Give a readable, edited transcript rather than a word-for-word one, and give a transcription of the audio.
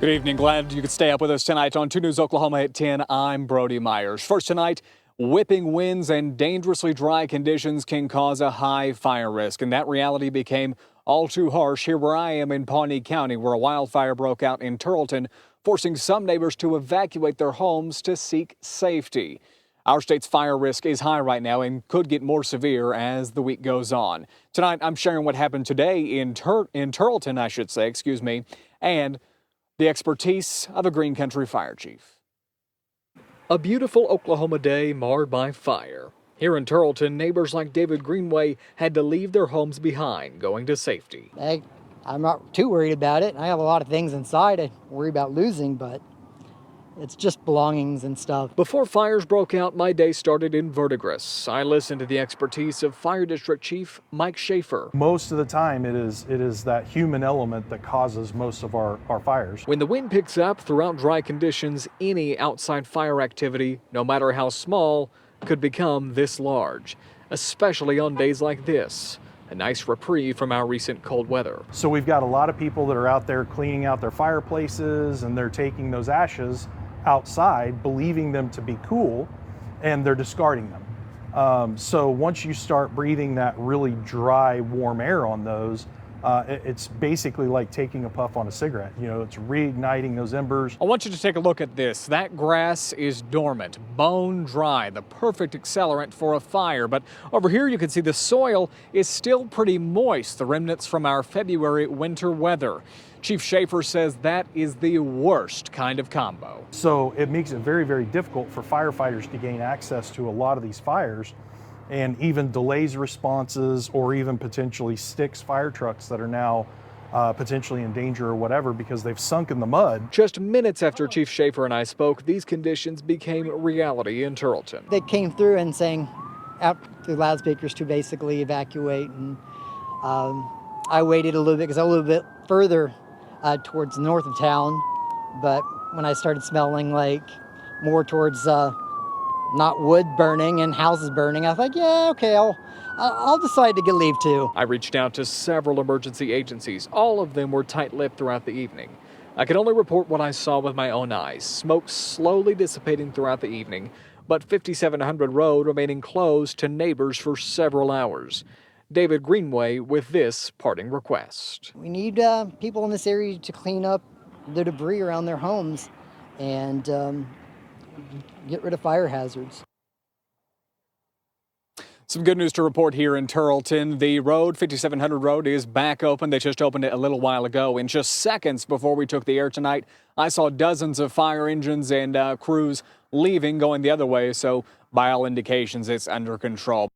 Good evening. Glad you could stay up with us tonight on 2 News Oklahoma at 10. I'm Brody Myers. First tonight, whipping winds and dangerously dry conditions can cause a high fire risk, and that reality became all too harsh here where I am in Pawnee County, where a wildfire broke out in Terlton, forcing some neighbors to evacuate their homes to seek safety. Our state's fire risk is high right now and could get more severe as the week goes on. Tonight, I'm sharing what happened today in Terlton, and the expertise of a Green Country fire chief. A beautiful Oklahoma day marred by fire. Here in Terlton, neighbors like David Greenway had to leave their homes behind, going to safety. I'm not too worried about it. I have a lot of things inside I worry about losing, but it's just belongings and stuff. Before fires broke out, my day started in vertigris. I listened to the expertise of Fire District Chief Mike Schaefer. Most of the time, it is that human element that causes most of our fires. When the wind picks up throughout dry conditions, any outside fire activity, no matter how small, could become this large, especially on days like this. A nice reprieve from our recent cold weather. So we've got a lot of people that are out there cleaning out their fireplaces, and they're taking those ashes outside, believing them to be cool, and they're discarding them. So once you start breathing that really dry, warm air on those, it's basically like taking a puff on a cigarette. You know, it's reigniting those embers. I want you to take a look at this. That grass is dormant, bone dry, the perfect accelerant for a fire. But over here you can see the soil is still pretty moist, the remnants from our February winter weather. Chief Schaefer says that is the worst kind of combo. So it makes it very, very difficult for firefighters to gain access to a lot of these fires, and even delays responses, or even potentially sticks fire trucks that are now potentially in danger or whatever because they've sunk in the mud. Just minutes after Chief Schaefer and I spoke, these conditions became reality in Terlton. They came through and saying out through loudspeakers to basically evacuate, and I waited a little bit because I was a little bit further towards the north of town, but when I started smelling like more towards not wood burning and houses burning, I thought, yeah, okay, I'll decide to get leave too. I reached out to several emergency agencies. All of them were tight-lipped throughout the evening. I could only report what I saw with my own eyes, smoke slowly dissipating throughout the evening, but 5700 Road remaining closed to neighbors for several hours. David Greenway with this parting request. We need people in this area to clean up the debris around their homes and get rid of fire hazards. Some good news to report here in Terlton. The road, 5700 Road, is back open. They just opened it a little while ago. In just seconds before we took the air tonight, I saw dozens of fire engines and crews leaving, going the other way. So by all indications, it's under control.